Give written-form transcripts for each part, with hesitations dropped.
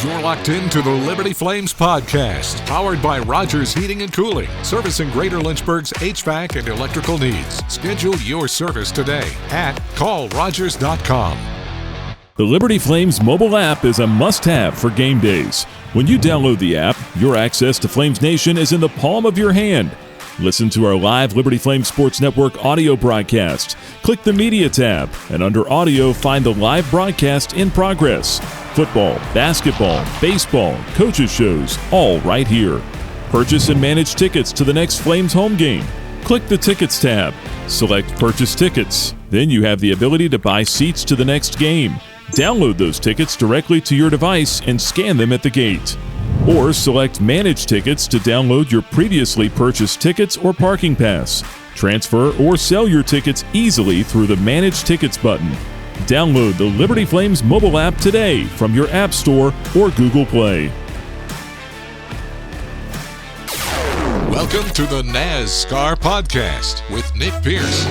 You're locked into the Liberty Flames podcast, powered by Rogers Heating and Cooling, servicing Greater Lynchburg's HVAC and electrical needs. Schedule your service today at callrogers.com. The Liberty Flames mobile app is a must-have for game days. When you download the app, your access to Flames Nation is in the palm of your hand. Listen to our live Liberty Flames Sports Network audio broadcast. Click the Media tab, and under Audio, find the live broadcast in progress. Football, basketball, baseball, coaches shows, all right here. Purchase and manage tickets to the next Flames home game. Click the Tickets tab. Select Purchase Tickets. Then you have the ability to buy seats to the next game. Download those tickets directly to your device and scan them at the gate. Or select Manage Tickets to download your previously purchased tickets or parking pass. Transfer or sell your tickets easily through the Manage Tickets button. Download the Liberty Flames mobile app today from your App Store or Google Play. Welcome to the NAZSCAR podcast with Nick Pierce.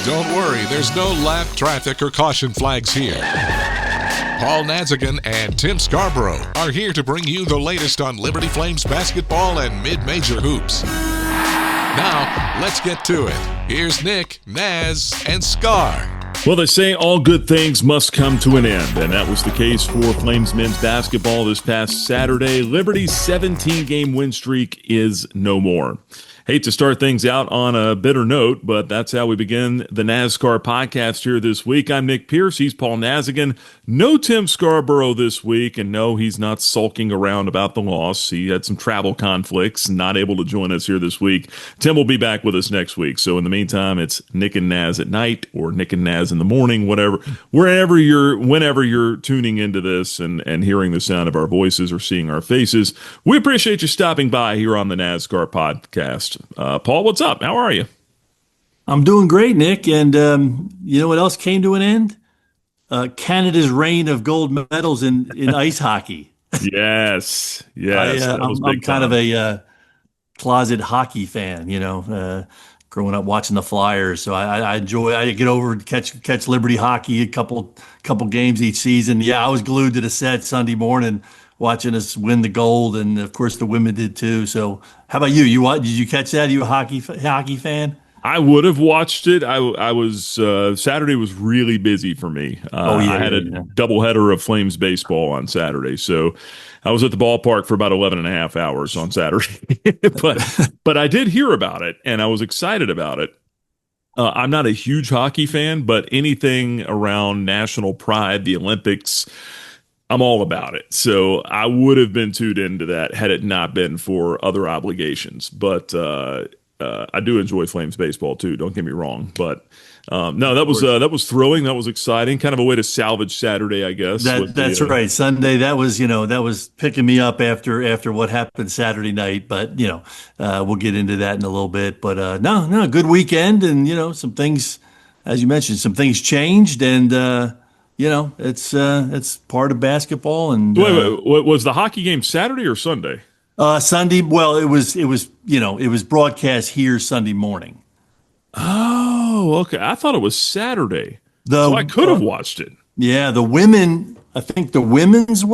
Don't worry, there's no lap traffic or caution flags here. Paul Nazigian and Tim Scarborough are here to bring you the latest on Liberty Flames basketball and mid-major hoops. Now, let's get to it. Here's Nick, Naz, and Scar. Well, they say all good things must come to an end, and that was the case for Flames men's basketball this past Saturday. Liberty's 17-game win streak is no more. Hate to start things out on a bitter note, but that's how we begin the NAZSCAR podcast here this week. I'm Nick Pierce. He's Paul Nazigian. No Tim Scarborough this week, and no, he's not sulking around about the loss. He had some travel conflicts, not able to join us here this week. Tim will be back with us next week. So in the meantime, it's Nick and Naz at night or Nick and Naz in the morning, whatever, whenever you're tuning into this and hearing the sound of our voices or seeing our faces. We appreciate you stopping by here on the NAZSCAR podcast. Paul, what's up? How are you? I'm doing great, Nick. And you know what else came to an end? Canada's reign of gold medals in ice hockey. Yes. I'm kind of a closet hockey fan, growing up watching the Flyers. So I enjoy. I get over and catch Liberty hockey a couple games each season. Yeah, I was glued to the set Sunday morning watching us win the gold, and of course the women did too. So, how about you? Did you catch that? Are you a hockey fan? I would have watched it. I was Saturday was really busy for me. I had a doubleheader of Flames baseball on Saturday, so I was at the ballpark for about 11 and a half hours on Saturday. but I did hear about it, and I was excited about it. I'm not a huge hockey fan, but anything around national pride, the Olympics, I'm all about it. So I would have been tuned into that had it not been for other obligations. But I do enjoy Flames baseball too. Don't get me wrong. But no, that was thrilling. That was exciting. Kind of a way to salvage Saturday, I guess. That's right. Sunday. That was picking me up after what happened Saturday night. But we'll get into that in a little bit. But no, good weekend, and some things, as you mentioned, some things changed, and. It's part of basketball. And wait, was the hockey game Saturday or Sunday? Sunday. Well, it was broadcast here Sunday morning. Oh, okay. I thought it was Saturday. So I could have watched it. Yeah, the women. I think the women's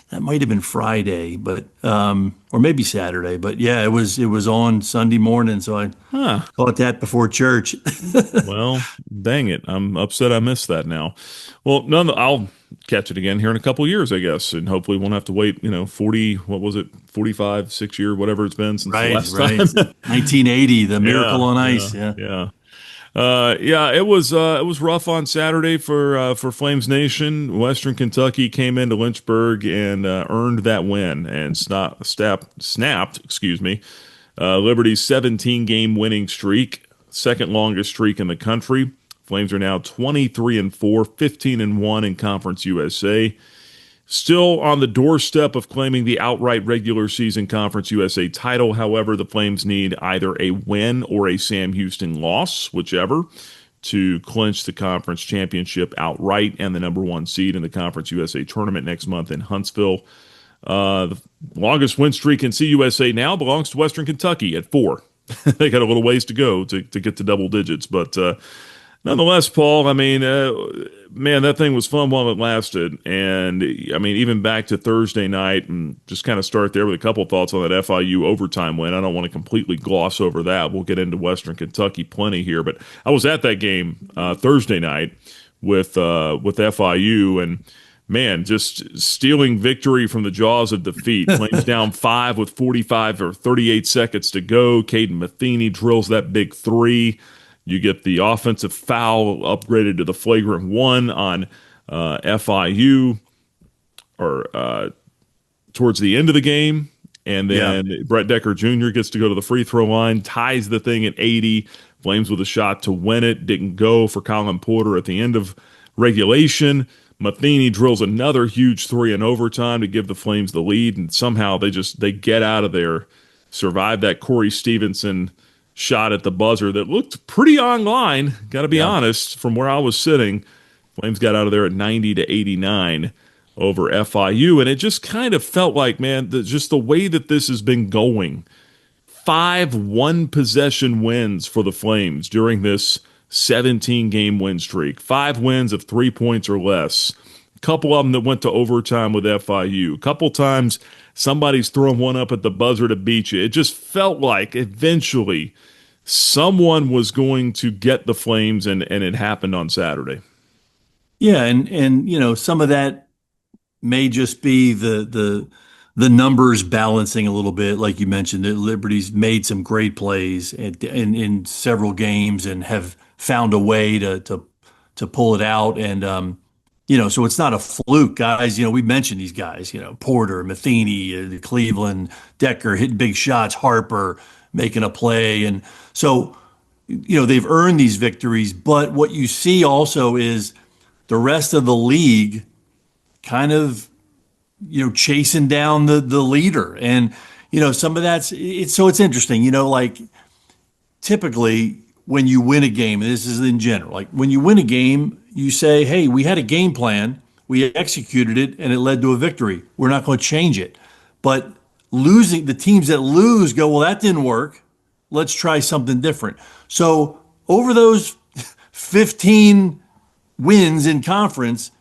that might have been Friday, but or maybe Saturday. But yeah, it was on Sunday morning, so I caught that before church. Well, dang it, I'm upset I missed that now. Well, I'll catch it again here in a couple of years, I guess, and hopefully won't have to wait 45, 6 year, whatever it's been since the last time. 1980, the Miracle on Ice. Yeah. It was rough on Saturday for Flames Nation. Western Kentucky came into Lynchburg and earned that win and snapped Liberty's 17-game winning streak, second longest streak in the country. Flames are now 23-4, 15-1 in Conference USA. Still on the doorstep of claiming the outright regular season Conference USA title. However, the Flames need either a win or a Sam Houston loss, whichever, to clinch the conference championship outright and the number one seed in the Conference USA tournament next month in Huntsville. The longest win streak in CUSA now belongs to Western Kentucky at 4. They got a little ways to go to get to double digits, but Nonetheless, Paul, I mean, man, that thing was fun while it lasted. And I mean, even back to Thursday night, and just kind of start there with a couple thoughts on that FIU overtime win. I don't want to completely gloss over that. We'll get into Western Kentucky plenty here, but I was at that game Thursday night with FIU, and man, just stealing victory from the jaws of defeat. Flames down 5 with 45 or 38 seconds to go. Caden Matheny drills that big three. You get the offensive foul upgraded to the flagrant one on FIU or towards the end of the game. And then Brett Decker Jr. gets to go to the free throw line, ties the thing at 80. Flames with a shot to win it. Didn't go for Colin Porter at the end of regulation. Matheny drills another huge three in overtime to give the Flames the lead. And somehow they get out of there, survive that Corey Stevenson shot at the buzzer that looked pretty online, got to be honest, from where I was sitting. Flames got out of there at 90-89 over FIU, and it just kind of felt like, man, just the way that this has been going. 5 one-possession wins for the Flames during this 17-game win streak. 5 wins of 3 points or less. A couple of them that went to overtime with FIU. A couple times somebody's throwing one up at the buzzer to beat you. It just felt like eventually someone was going to get the Flames, and it happened on Saturday. Yeah, and you know, some of that may just be the numbers balancing a little bit, like you mentioned. That Liberty's made some great plays in several games and have found a way to pull it out. And you know, so it's not a fluke, guys. You know, we mentioned these guys. You know, Porter, Matheny, Cleveland, Decker hitting big shots, Harper making a play, and so you know they've earned these victories. But what you see also is the rest of the league kind of, you know, chasing down the leader. And, you know, some of it's interesting, you know, like typically when you win a game, and this is in general, like when you win a game, you say, hey, we had a game plan, we executed it, and it led to a victory. We're not going to change it. But the teams that lose go, well, that didn't work. Let's try something different. So over those 15 wins in conference,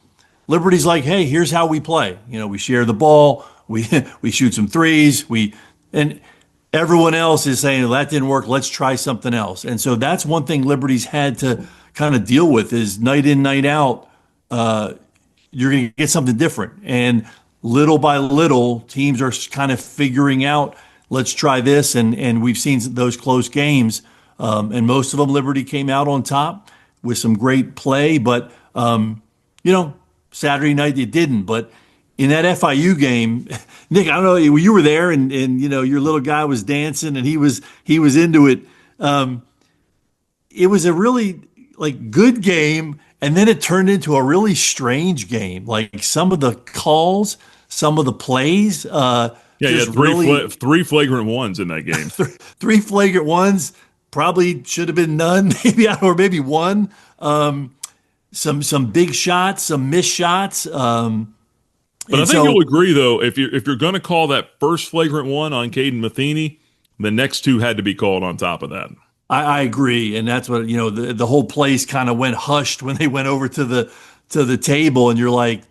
Liberty's like, hey, here's how we play. You know, we share the ball, we shoot some threes, and everyone else is saying, well, that didn't work, let's try something else. And so that's one thing Liberty's had to kind of deal with is night in, night out, you're going to get something different. And little by little, teams are kind of figuring out, let's try this. And we've seen those close games. And most of them, Liberty came out on top with some great play. But, you know, Saturday night it didn't. But in that FIU game, Nick, I don't know, you were there and you know, your little guy was dancing and he was into it. It was a really like good game, and then it turned into a really strange game. Like some of the calls, some of the plays. Yeah, three flagrant ones in that game. Three flagrant ones. Probably should have been none, or maybe one. Some big shots, some missed shots. But I think you'll agree, though, if you're going to call that first flagrant one on Caden Matheny, the next two had to be called on top of that. I agree, and that's what, you know, the whole place kind of went hushed when they went over to the table, and you're like,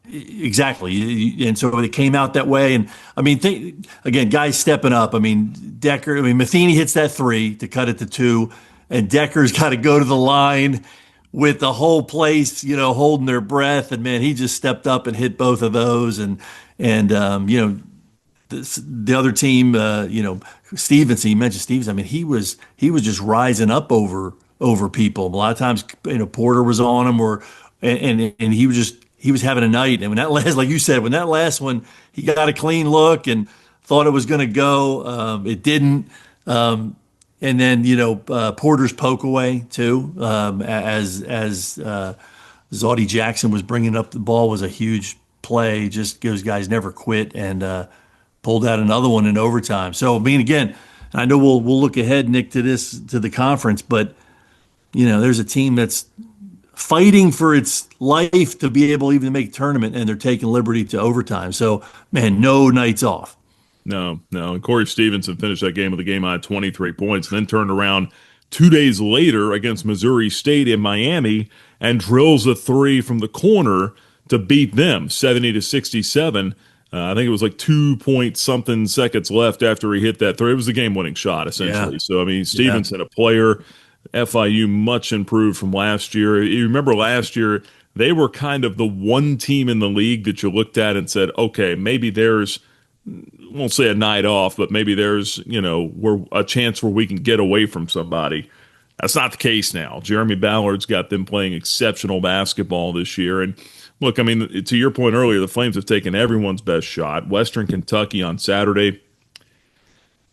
exactly. And so they came out that way, and I mean, again, guys stepping up. I mean, Matheny hits that three to cut it to 2, and Decker's got to go to the line with the whole place, you know, holding their breath. And man, he just stepped up and hit both of those. And you know, the other team, you know, Stevenson, you mentioned Stevenson. I mean, he was just rising up over people. A lot of times, you know, Porter was on him, and he was having a night. And when that last, like you said, when that last one, he got a clean look and thought it was going to go. It didn't. And then, you know, Porter's poke away too, as Zaudy Jackson was bringing up the ball, was a huge play. Just those guys never quit, and pulled out another one in overtime. So, I mean, again, I know we'll look ahead, Nick, to the conference, but you know, there's a team that's fighting for its life to be able even to make tournament, and they're taking Liberty to overtime. So, man, no nights off. No. And Corey Stevenson finished that game with a game-high 23 points, and then turned around 2 days later against Missouri State in Miami and drills a three from the corner to beat them 70-67. I think it was like 2 point something seconds left after he hit that three. It was the game-winning shot, essentially. Yeah. So, I mean, Stevenson, a player, FIU much improved from last year. You remember last year, they were kind of the one team in the league that you looked at and said, okay, maybe there's, won't say a night off, but maybe there's, where a chance where we can get away from somebody. That's not the case now. Jeremy Ballard's got them playing exceptional basketball this year. And look, I mean, to your point earlier, the Flames have taken everyone's best shot. Western Kentucky on Saturday.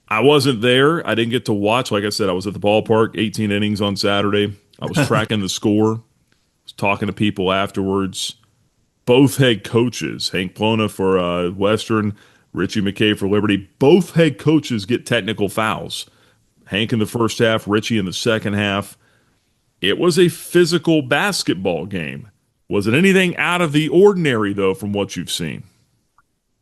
I wasn't there. I didn't get to watch. Like I said, I was at the ballpark, 18 innings on Saturday. I was tracking the score. I was talking to people afterwards. Both head coaches, Hank Plona for Western, Richie McKay for Liberty, both head coaches get technical fouls. Hank in the first half, Richie in the second half. It was a physical basketball game. Was it anything out of the ordinary, though, from what you've seen?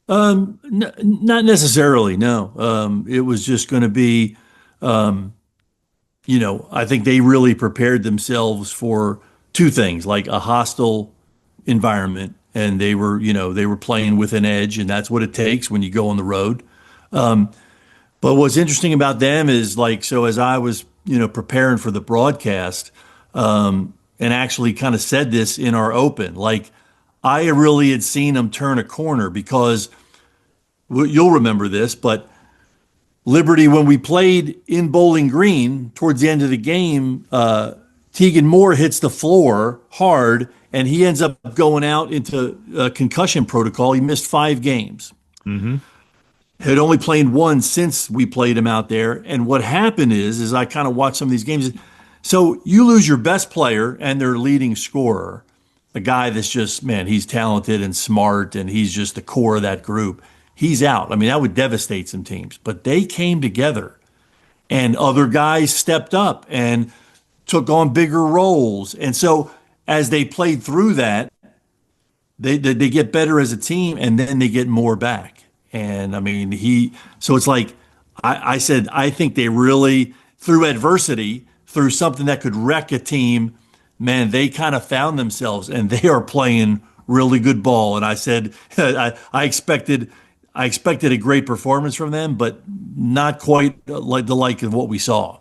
Not necessarily, no. It was just going to be, I think they really prepared themselves for two things, like a hostile environment, and they were playing with an edge, and that's what it takes when you go on the road. But what's interesting about them is so as I was, preparing for the broadcast, and actually kind of said this in our open, I really had seen them turn a corner because you'll remember this, but Liberty, when we played in Bowling Green towards the end of the game, Tegan Moore hits the floor hard and he ends up going out into a concussion protocol. He missed 5 games. Mm-hmm. Had only played one since we played him out there. And what happened is I kind of watched some of these games. So you lose your best player and their leading scorer, a guy that's just, man, he's talented and smart and he's just the core of that group. He's out. I mean, that would devastate some teams. But they came together and other guys stepped up and took on bigger roles. And so as they played through that, they get better as a team and then they get more back. And I mean, so it's like I said, I think they really, through adversity, through something that could wreck a team, man, they kind of found themselves and they are playing really good ball. And I said, I expected a great performance from them, but not quite like the like of what we saw.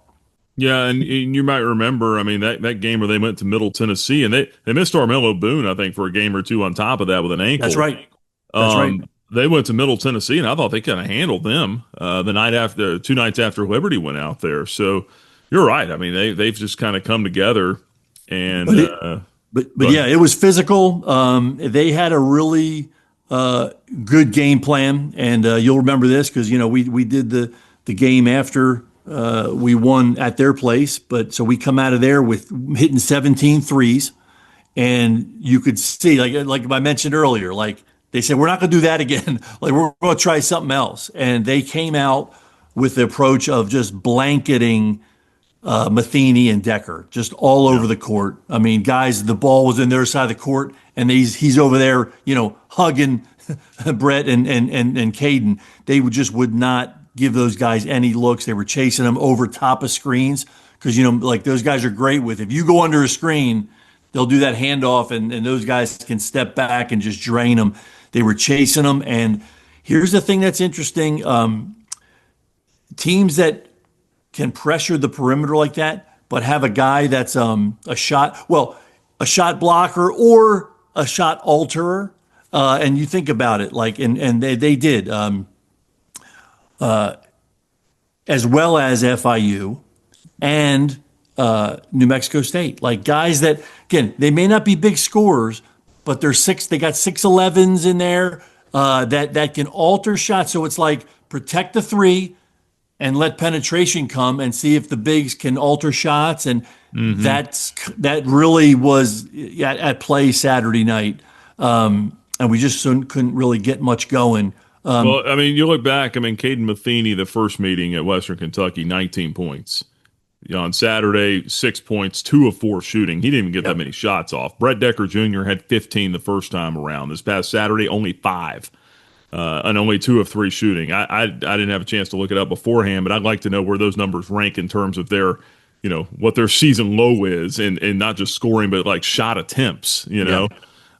Yeah, and you might remember, I mean, that game where they went to Middle Tennessee, and they missed Armello Boone, I think, for a game or two on top of that with an ankle. That's right. That's right. They went to Middle Tennessee, and I thought they kind of handled them the night after, 2 nights after Liberty went out there. So you're right. I mean, they've just kind of come together, and but yeah, it was physical. They had a really good game plan, and you'll remember this because we did the game after we won at their place. But so we come out of there with hitting 17 threes, and you could see like I mentioned earlier, they said, we're not going to do that again. We're going to try something else. And they came out with the approach of just blanketing Matheny and Decker just all over the court. I mean, guys, the ball was in their side of the court, and he's over there, hugging Brett and Caden. They would not give those guys any looks. They were chasing them over top of screens because, those guys are great with, if you go under a screen, they'll do that handoff, and those guys can step back and just drain them. They were chasing them. And here's the thing that's interesting. Teams that can pressure the perimeter like that, but have a guy that's a shot blocker or a shot alterer. And you think about it, and they did, as well as FIU and New Mexico State, guys that, again, they may not be big scorers, but they got 6'11s in there that can alter shots. So it's protect the three and let penetration come and see if the bigs can alter shots. And that really was at play Saturday night. And we just couldn't really get much going. Well, I mean, you look back, Caden Matheny, the first meeting at Western Kentucky, 19 points. On Saturday, 6 points, 2 of 4 shooting. He didn't even get that many shots off. Brett Decker Jr. had 15 the first time around. This past Saturday, only 5, and only 2 of 3 shooting. I didn't have a chance to look it up beforehand, but I'd like to know where those numbers rank in terms of their what their season low is, and not just scoring, but like shot attempts,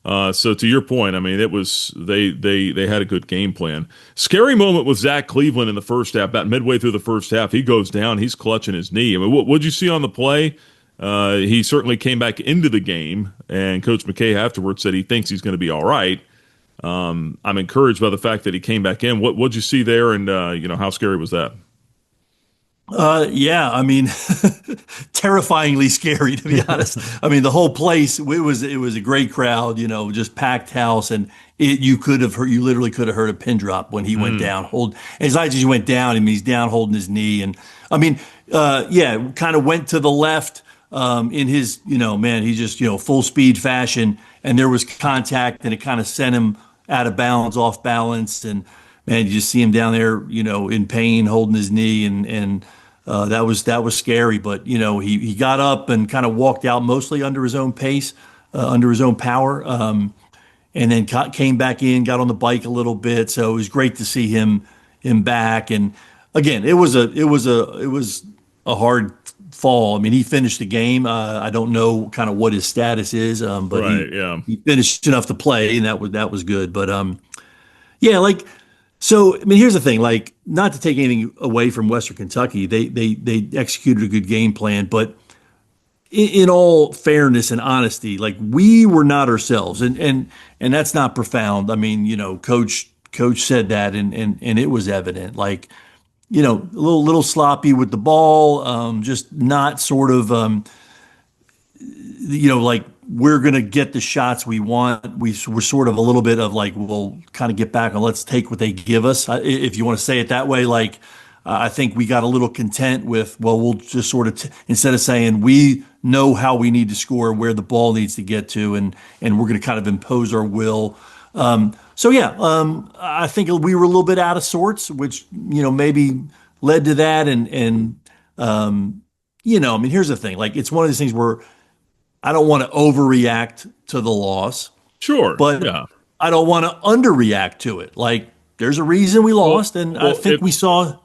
So to your point, I mean, it was they had a good game plan. Scary moment with Zach Cleveland in the first half. About midway through the first half, he goes down. He's clutching his knee. I mean, what'd you see on the play? He certainly came back into the game, and Coach McKay afterwards said he thinks he's going to be all right. I'm encouraged by the fact that he came back in. What'd you see there, and how scary was that? Yeah, I mean, terrifyingly scary, to be honest. I mean, the whole place, it was a great crowd, just packed house, and you literally could have heard a pin drop when he went down. As he went down, I mean, he's down holding his knee, and I mean, kind of went to the left in his, he just, full speed fashion, and there was contact, and it kind of sent him out of bounds, off balance, and man, you just see him down there, in pain, holding his knee, and that was scary. But he got up and kind of walked out mostly under his own pace, under his own power, and then came back in, got on the bike a little bit. So it was great to see him back. And again, it was a hard fall. I mean, he finished the game. I don't know kind of what his status is, but he finished enough to play, and that was good. But yeah, like. So, I mean, here's the thing, like, not to take anything away from Western Kentucky, they executed a good game plan, but in all fairness and honesty, like, we were not ourselves, and that's not profound. I mean, coach said that, and it was evident, like, a little sloppy with the ball, just not sort of, like, we're going to get the shots we want. We're sort of a little bit of like, we'll kind of get back and let's take what they give us. If you want to say it that way, like, I think we got a little content with, well, we'll just sort of, instead of saying we know how we need to score, where the ball needs to get to, and we're going to kind of impose our will. I think we were a little bit out of sorts, which, maybe led to that. I mean, here's the thing, like, it's one of these things where I don't want to overreact to the loss. Sure. But I don't want to underreact to it. Like, there's a reason we lost, I think we saw.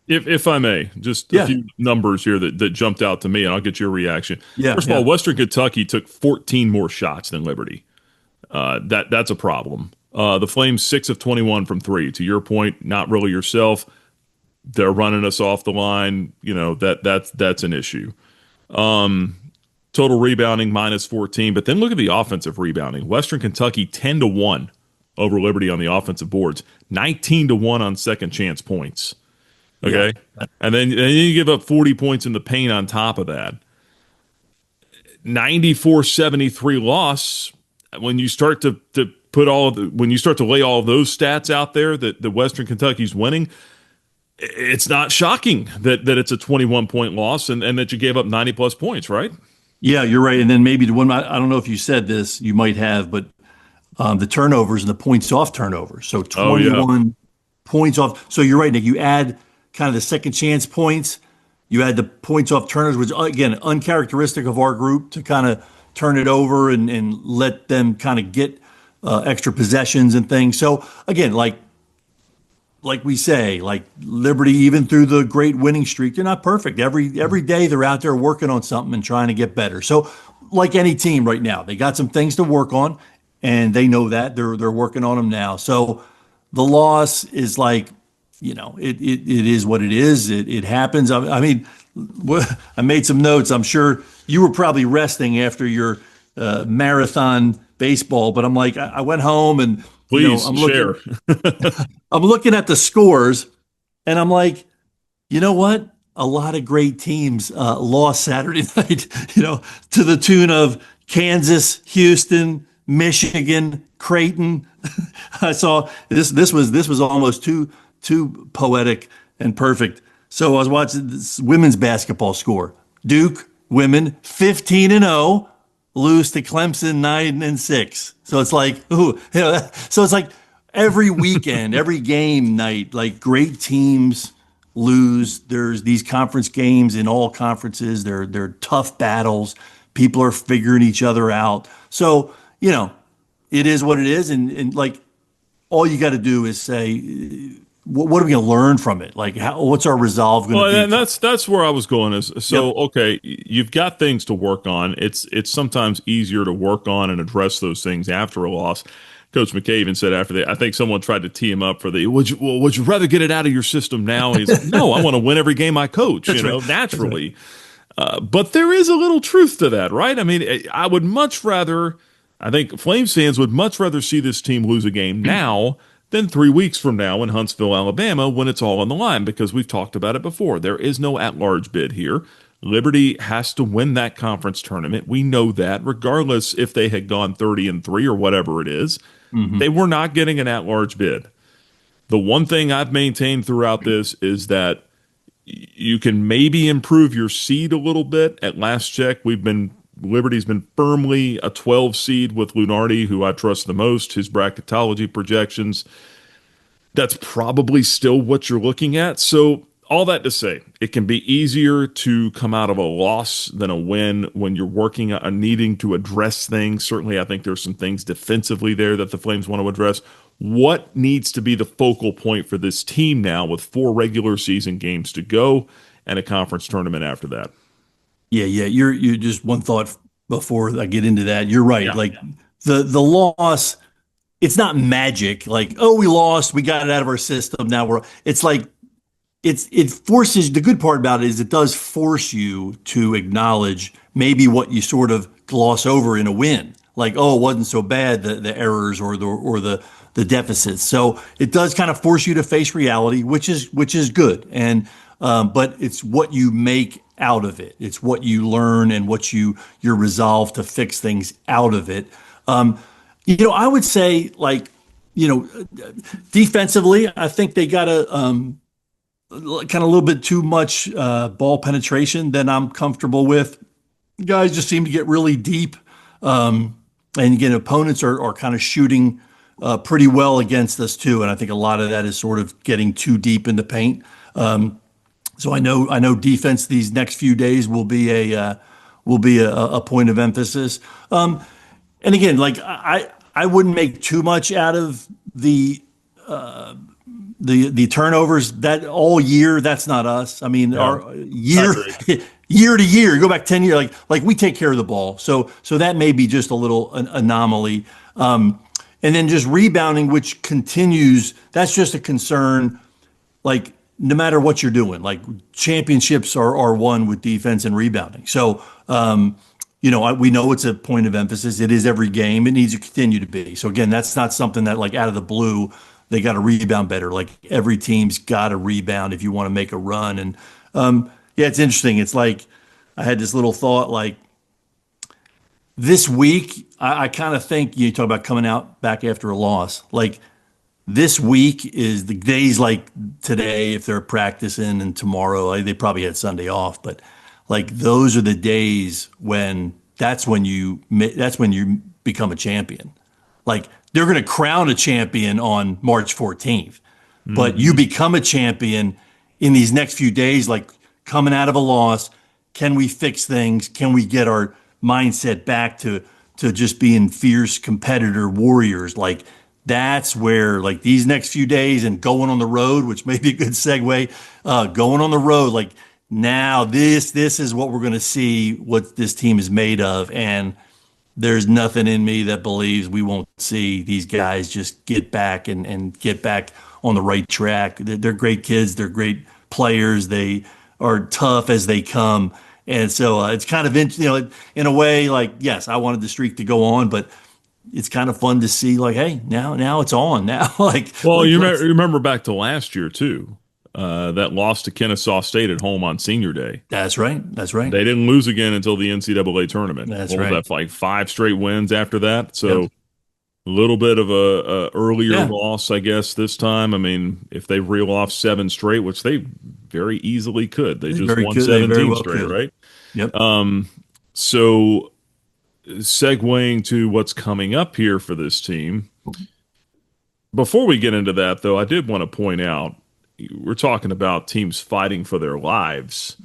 If I may, just a few numbers here that jumped out to me, and I'll get your reaction. First of all, Western Kentucky took 14 more shots than Liberty. That's a problem. The Flames 6 of 21 from 3. To your point, not really yourself. They're running us off the line. That's an issue. Total rebounding minus 14, but then look at the offensive rebounding. Western Kentucky 10-1 over Liberty on the offensive boards, 19-1 on second chance points. Okay, and then you give up 40 points in the paint on top of that. 94-73 loss. When you start to when you start to lay all of those stats out there that the Western Kentucky's winning, it's not shocking that it's a 21-point loss and that you gave up 90 plus points, right? Yeah, you're right. And then maybe the one, I don't know if you said this, you might have, but the turnovers and the points off turnovers. So 21 points off. So you're right, Nick. You add kind of the second chance points. You add the points off turnovers, which, again, uncharacteristic of our group to kind of turn it over and let them kind of get extra possessions and things. So, again, like we say, like Liberty, even through the great winning streak, they're not perfect. Every day they're out there working on something and trying to get better. So like any team right now, they got some things to work on, and they know that. They're working on them now. So the loss is like, it is what it is. It happens. I mean, I made some notes. I'm sure you were probably resting after your marathon baseball, but I'm like, I went home and please I'm share. I'm looking at the scores, and I'm like, you know what? A lot of great teams lost Saturday night, to the tune of Kansas, Houston, Michigan, Creighton. I saw this. This was almost too poetic and perfect. So I was watching this women's basketball score. Duke women 15-0, lose to Clemson 9-6. So it's like, so it's like every weekend, every game night, like great teams lose. There's these conference games in all conferences. They're tough battles. People are figuring each other out. So, it is what it is. And like, all you got to do is say, what are we going to learn from it? Like, what's our resolve going to Well, be? and that's where I was going is so Yep. okay, you've got things to work on. It's sometimes easier to work on and address those things after a loss. Coach McKay even said after I think someone tried to tee him up for would you rather get it out of your system now? He's like, no, I want to win every game I coach, That's right. That's right. naturally. But there is a little truth to that, right? I mean, I would much rather, I think Flames fans would much rather see this team lose a game now than 3 weeks from now in Huntsville, Alabama, when it's all on the line, because we've talked about it before. There is no at-large bid here. Liberty has to win that conference tournament. We know that, regardless if they had gone 30-3 or whatever it is. They were not getting an at-large bid. The one thing I've maintained throughout this is that you can maybe improve your seed a little bit. At last check, Liberty's been firmly a 12 seed with Lunardi, who I trust the most, his bracketology projections. That's probably still what you're looking at. So all that to say, it can be easier to come out of a loss than a win when you're working on needing to address things. Certainly, I think there's some things defensively there that the Flames want to address. What needs to be the focal point for this team now with 4 regular season games to go and a conference tournament after that? Yeah, yeah. You're just one thought before I get into that. You're right. Yeah. Like the loss, it's not magic. Like, oh, we lost, we got it out of our system. Now it's like it forces, the good part about it is it does force you to acknowledge maybe what you sort of gloss over in a win. Like, oh, it wasn't so bad, the errors or the deficits. So it does kind of force you to face reality, which is good. And but it's what you make out of it. It's what you learn and what your resolve to fix things out of it. I would say, like, defensively, I think they got a kind of a little bit too much ball penetration than I'm comfortable with. Guys just seem to get really deep. And again, opponents are kind of shooting pretty well against us too. And I think a lot of that is sort of getting too deep in the paint. So I know defense these next few days will be a point of emphasis. And again, like I wouldn't make too much out of the turnovers that all year. That's not us. I mean, our year year to year, go back 10 years, like we take care of the ball. So that may be just a little anomaly. And then just rebounding, which continues. That's just a concern. Like, no matter what you're doing, like championships are won with defense and rebounding. So, we know it's a point of emphasis. It is every game. It needs to continue to be. So again, that's not something that, like, out of the blue, they got to rebound better. Like, every team's got to rebound if you want to make a run. And it's interesting. It's like I had this little thought, like, this week, I kind of think you talk about coming out back after a loss. Like, this week is the days like today, if they're practicing, and tomorrow, they probably had Sunday off, but like those are the days when that's when you become a champion. Like, they're going to crown a champion on March 14th, but you become a champion in these next few days, like coming out of a loss. Can we fix things? Can we get our mindset back to just being fierce competitor warriors? Like, that's where, like, these next few days and going on the road, which may be a good segue, going on the road, like, now this is what we're going to see what this team is made of. And there's nothing in me that believes we won't see these guys just get back and get back on the right track. They're great kids. They're great players. They are tough as they come. And so it's kind of, in a way, like, yes, I wanted the streak to go on, but it's kind of fun to see, like, hey, now it's on now. Like, well, you remember back to last year too, that loss to Kennesaw State at home on Senior Day. That's right. They didn't lose again until the NCAA tournament. That's what right. was that, like 5 straight wins after that? So a little bit of a earlier loss, I guess, this time. I mean, if they reel off 7 straight, which they very easily could, they just won 17 straight, right? Yep. So segueing to what's coming up here for this team. Before we get into that, though, I did want to point out, we're talking about teams fighting for their lives.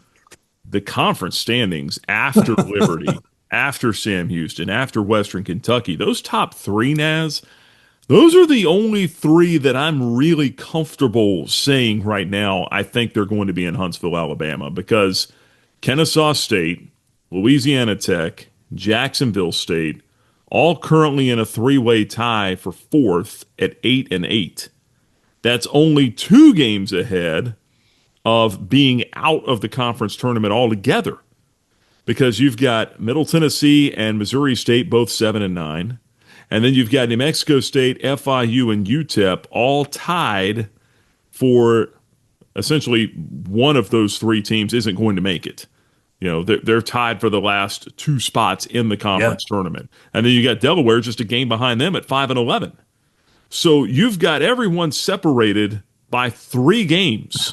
The conference standings after Liberty, after Sam Houston, after Western Kentucky, those top 3, Naz, Those are the only three that I'm really comfortable saying right now. I think they're going to be in Huntsville, Alabama, because Kennesaw State, Louisiana Tech, Jacksonville State, all currently in a three-way tie for fourth at 8-8. That's only 2 games ahead of being out of the conference tournament altogether, because you've got Middle Tennessee and Missouri State both 7-9. And then you've got New Mexico State, FIU, and UTEP all tied for essentially one of those 3 teams isn't going to make it. You know, they're tied for the last 2 spots in the conference tournament. And then you got Delaware just a game behind them at 5-11. So you've got everyone separated by 3 games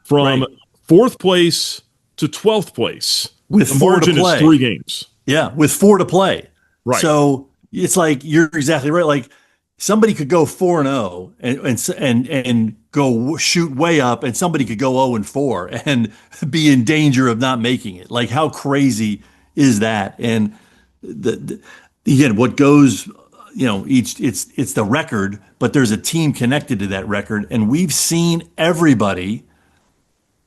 from 4th place to 12th place. With the 4 margin to play. is 3 games. Yeah, with 4 to play. Right. So it's like, you're exactly right. Like, somebody could go 4-0 and go shoot way up, and somebody could go 0-4 and be in danger of not making it. Like, how crazy is that? And again, what goes, it's the record, but there's a team connected to that record, and we've seen everybody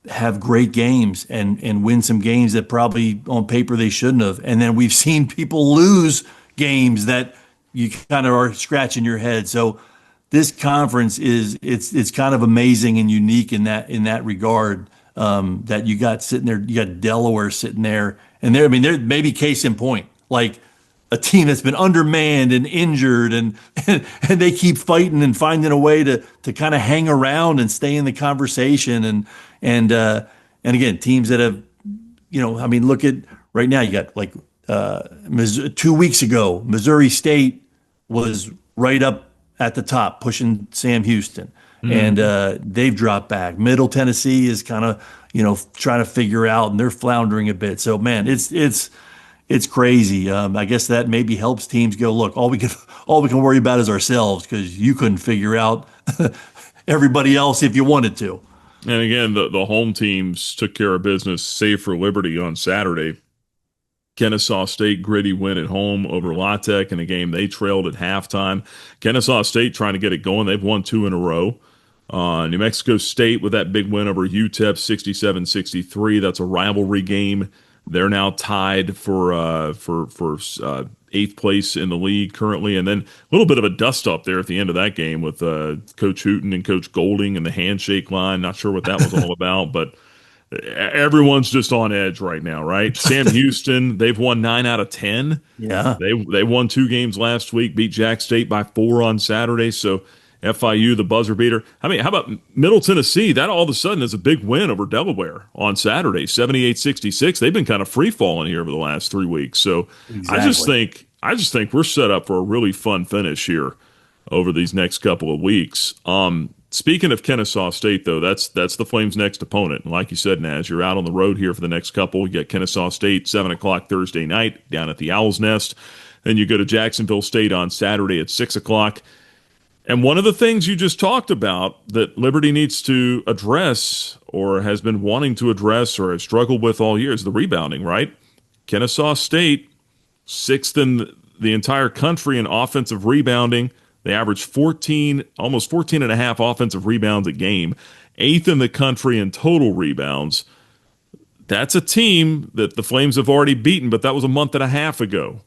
have great games and win some games that probably on paper they shouldn't have. And then we've seen people lose games that you kind of are scratching your head. So this conference it's kind of amazing and unique in that regard, that you got sitting there, you got Delaware sitting there, and there maybe case in point, like a team that's been undermanned and injured, and they keep fighting and finding a way to kind of hang around and stay in the conversation, and again, teams that have, look at right now, you got like 2 weeks ago, Missouri State was right up at the top, pushing Sam Houston, and they've dropped back. Middle Tennessee is kind of trying to figure out, and they're floundering a bit. So man, it's crazy. I guess that maybe helps teams go, look, all we can worry about is ourselves, because you couldn't figure out everybody else if you wanted to. And again, the home teams took care of business, save for Liberty on Saturday. Kennesaw State, gritty win at home over La Tech in a game they trailed at halftime. Kennesaw State trying to get it going. They've won 2 in a row. New Mexico State with that big win over UTEP, 67-63. That's a rivalry game. They're now tied for 8th place in the league currently. And then a little bit of a dust-up there at the end of that game with Coach Hooten and Coach Golding and the handshake line. Not sure what that was all about, but everyone's just on edge right now, right? Sam Houston, they've won 9 out of 10. Yeah. They won 2 games last week, beat Jack State by 4 on Saturday. So FIU, the buzzer beater. I mean, how about Middle Tennessee? That all of a sudden is a big win over Delaware on Saturday, 78-66. They've been kind of free-falling here over the last 3 weeks. So exactly. I just think we're set up for a really fun finish here over these next couple of weeks. Speaking of Kennesaw State, though, that's the Flames' next opponent. And like you said, Naz, you're out on the road here for the next couple. You get Kennesaw State, 7 o'clock Thursday night down at the Owl's Nest. Then you go to Jacksonville State on Saturday at 6 o'clock. And one of the things you just talked about that Liberty needs to address, or has been wanting to address, or has struggled with all year, is the rebounding, right? Kennesaw State, 6th in the entire country in offensive rebounding. They average almost 14 and a half offensive rebounds a game. 8th in the country in total rebounds. That's a team that the Flames have already beaten, but that was a month and a half ago.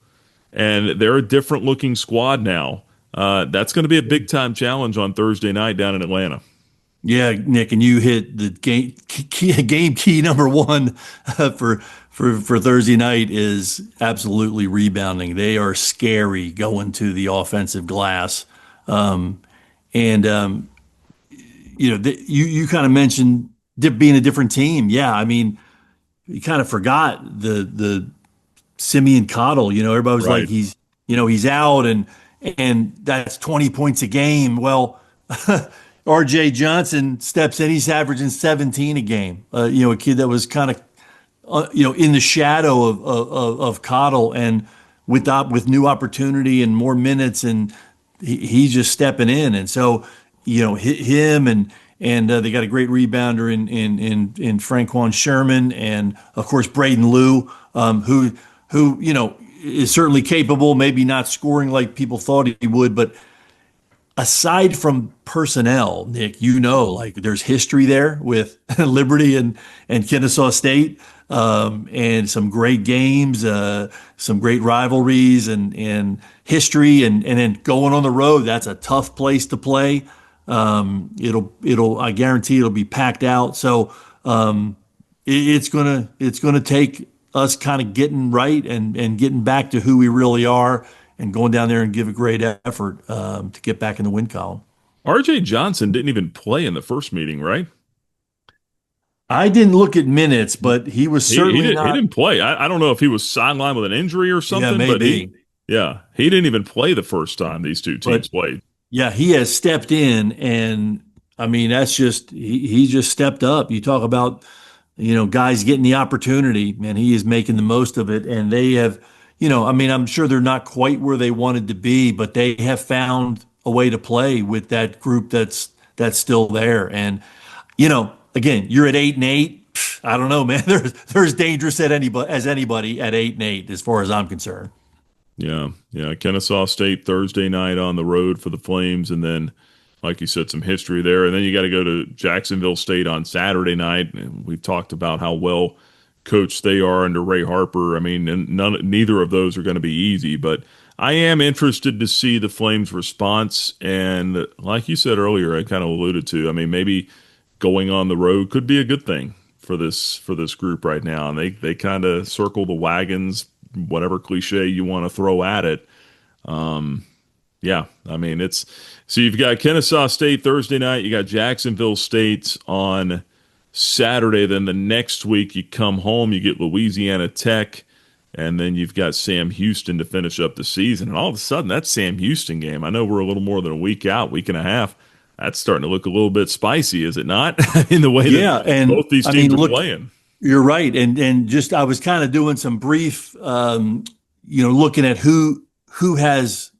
And they're a different looking squad now. That's going to be a big-time challenge on Thursday night down in Atlanta. Yeah, Nick, and you hit the game key number 1 for Thursday night is absolutely rebounding. They are scary going to the offensive glass, you kind of mentioned being a different team. Yeah, I mean, you kind of forgot the Simeon Cottle. Everybody was like, he's out and that's 20 points a game. Well, R.J. Johnson steps in. He's averaging 17 a game. A kid that was kind of, in the shadow of Cottle, and with new opportunity and more minutes, and he's just stepping in. And so, him and they got a great rebounder in Franquan Sherman, and of course Braden Liu, who is certainly capable, maybe not scoring like people thought he would, but aside from personnel, Nick, like there's history there with Liberty and Kennesaw State, and some great games, some great rivalries and history, and then going on the road. That's a tough place to play. I guarantee it'll be packed out. So it's gonna take us kind of getting right and getting back to who we really are, and going down there and give a great effort to get back in the win column. RJ Johnson didn't even play in the first meeting, right? I didn't look at minutes, but he was certainly not. He didn't play. I don't know if he was sidelined with an injury or something, Yeah, but maybe. he didn't even play the first time these two teams played. Yeah, he has stepped in, and I mean that's just he just stepped up. You talk about guys getting the opportunity, and he is making the most of it. And they have, I mean, I'm sure they're not quite where they wanted to be, but they have found a way to play with that group that's still there. And again, you're at 8-8. I don't know, man. They're as dangerous as anybody at 8-8, as far as I'm concerned. Yeah. Kennesaw State Thursday night on the road for the Flames, and then, like you said, some history there. And then you got to go to Jacksonville State on Saturday night. And we've talked about how well coached they are under Ray Harper. I mean, neither of those are going to be easy, but I am interested to see the Flames' response. And like you said earlier, I kind of alluded to, I mean, maybe going on the road could be a good thing for this group right now. And they kind of circle the wagons, whatever cliche you want to throw at it. Yeah, I mean, so you've got Kennesaw State Thursday night, you got Jacksonville State on Saturday, then the next week you come home, you get Louisiana Tech, and then you've got Sam Houston to finish up the season. And all of a sudden, that Sam Houston game, I know we're a little more than a week out, week and a half, that's starting to look a little bit spicy, is it not? In the way that both these teams are playing. You're right, and just I was kind of doing some brief, looking at who has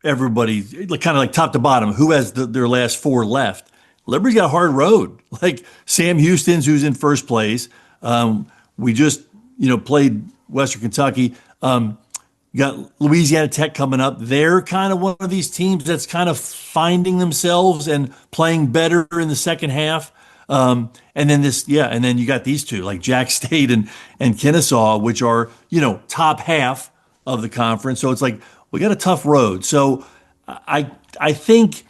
everybody, kind of like top to bottom, who has their last four left. Liberty's got a hard road. Like Sam Houston's, who's in first place. We just played Western Kentucky. You got Louisiana Tech coming up. They're kind of one of these teams that's kind of finding themselves and playing better in the second half. And then you got these two, like Jack State and Kennesaw, which are, top half of the conference. So it's like, we got a tough road. So I think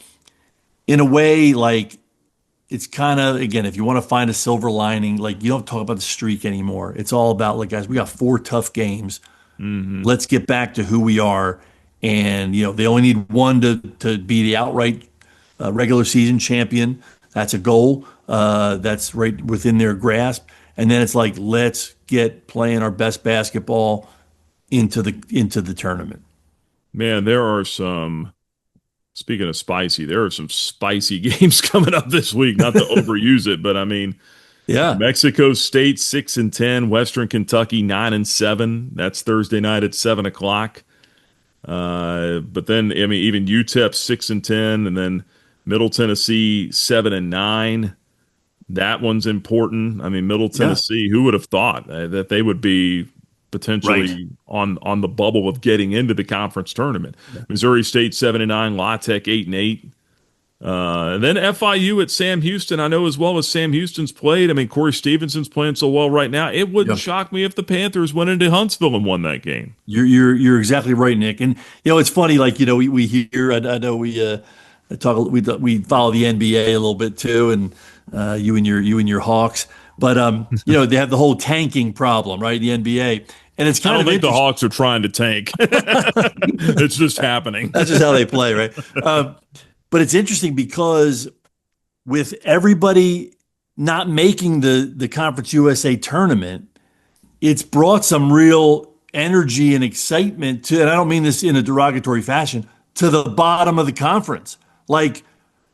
in a way, like, it's kind of, again, if you want to find a silver lining, like, you don't talk about the streak anymore. It's all about, like, guys, we got 4 tough games. Mm-hmm. Let's get back to who we are. And, they only need one to be the outright regular season champion. That's a goal. That's right within their grasp. And then it's like, let's get playing our best basketball into the tournament. Man, speaking of spicy, there are some spicy games coming up this week, not to overuse it, but I mean, yeah. Mexico State 6-10, Western Kentucky 9-7. That's Thursday night at 7:00. But then, I mean, even UTEP 6-10, and then Middle Tennessee 7-9. That one's important. I mean, Middle Tennessee, who would have thought that they would be potentially on the bubble of getting into the conference tournament? Yeah. Missouri State 7-9, La Tech 8-8. And then FIU at Sam Houston. I know as well as Sam Houston's played. I mean, Corey Stevenson's playing so well right now. It wouldn't shock me if the Panthers went into Huntsville and won that game. You're exactly right, Nick. And it's funny. Like we hear. I know we talk. We follow the NBA a little bit too, and you and your Hawks. But they have the whole tanking problem, right? The NBA. And it's kind I don't think the Hawks are trying to tank. It's just happening. That's just how they play, right? But it's interesting because with everybody not making the Conference USA tournament, it's brought some real energy and excitement to, and I don't mean this in a derogatory fashion, to the bottom of the conference. Like,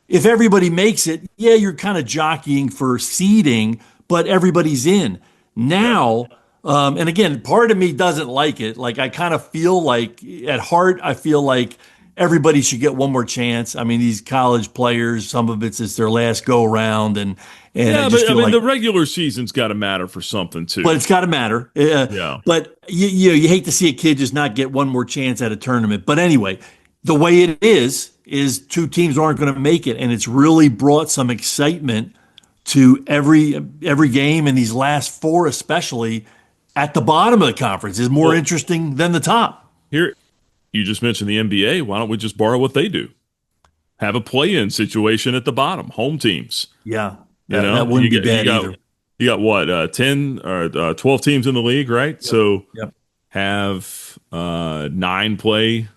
if everybody makes it, yeah, you're kind of jockeying for seeding, but everybody's in. Now, and again, part of me doesn't like it. Like, I kind of feel like, at heart, I feel like everybody should get one more chance. I mean, these college players, some of it's their last go around, and yeah, but I mean, the regular season's got to matter for something too. But it's got to matter. Yeah. But you hate to see a kid just not get one more chance at a tournament. But anyway, the way it is, is two teams aren't going to make it, and it's really brought some excitement to every game, and these last four especially at the bottom of the conference is more interesting than the top. Here, you just mentioned the NBA. Why don't we just borrow what they do? Have a play-in situation at the bottom, home teams. Yeah, that wouldn't be bad either. You got what, 10 or 12 teams in the league, right? Yep. So have 9 play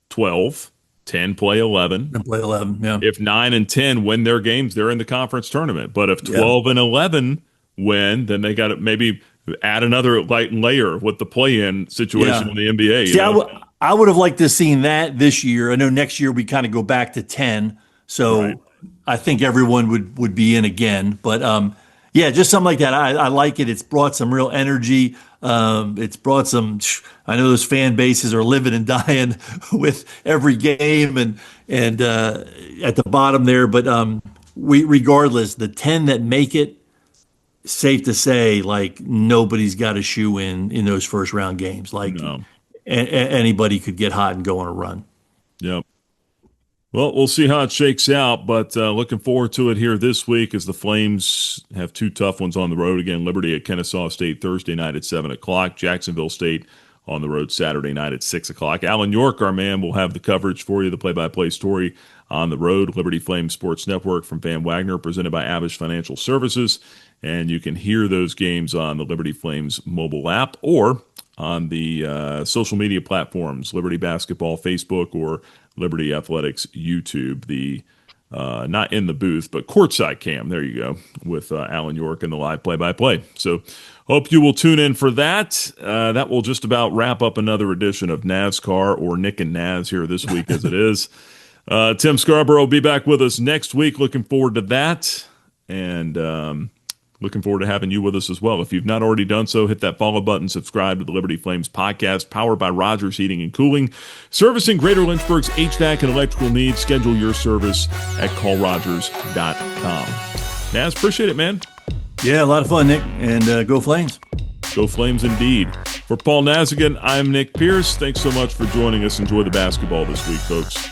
12, 10 play 11. And play 11, yeah. If 9 and 10 win their games, they're in the conference tournament. But if 12 and 11 win, then they got to maybe add another layer with the play-in situation in the NBA. See, I would have liked to have seen that this year. I know next year we kind of go back to 10, so I think everyone would be in again. But just something like that. I like it. It's brought some real energy. It's brought some. I know those fan bases are living and dying with every game, and at the bottom there. But regardless, the 10 that make it, safe to say, like nobody's got a shoe in those first round games. Like anybody could get hot and go on a run. Yep. Well, we'll see how it shakes out, but looking forward to it here this week as the Flames have 2 tough ones on the road. Again, Liberty at Kennesaw State Thursday night at 7 o'clock, Jacksonville State on the road Saturday night at 6 o'clock. Alan York, our man, will have the coverage for you, the play-by-play story on the road. Liberty Flames Sports Network from Van Wagner, presented by Abish Financial Services. And you can hear those games on the Liberty Flames mobile app or on the social media platforms, Liberty Basketball Facebook or Liberty Athletics YouTube, the not in the booth, but courtside cam. There you go, with Alan York and the live play-by-play. So hope you will tune in for that. That will just about wrap up another edition of NAZSCAR, or Nick and Naz here this week as it is. Tim Scarborough will be back with us next week. Looking forward to that. And looking forward to having you with us as well. If you've not already done so, hit that follow button, subscribe to the Liberty Flames podcast, powered by Rogers Heating and Cooling, servicing Greater Lynchburg's HVAC and electrical needs. Schedule your service at callrogers.com. Naz, appreciate it, man. Yeah, a lot of fun, Nick, and go Flames. Go Flames indeed. For Paul Nazigian, I'm Nick Pierce. Thanks so much for joining us. Enjoy the basketball this week, folks.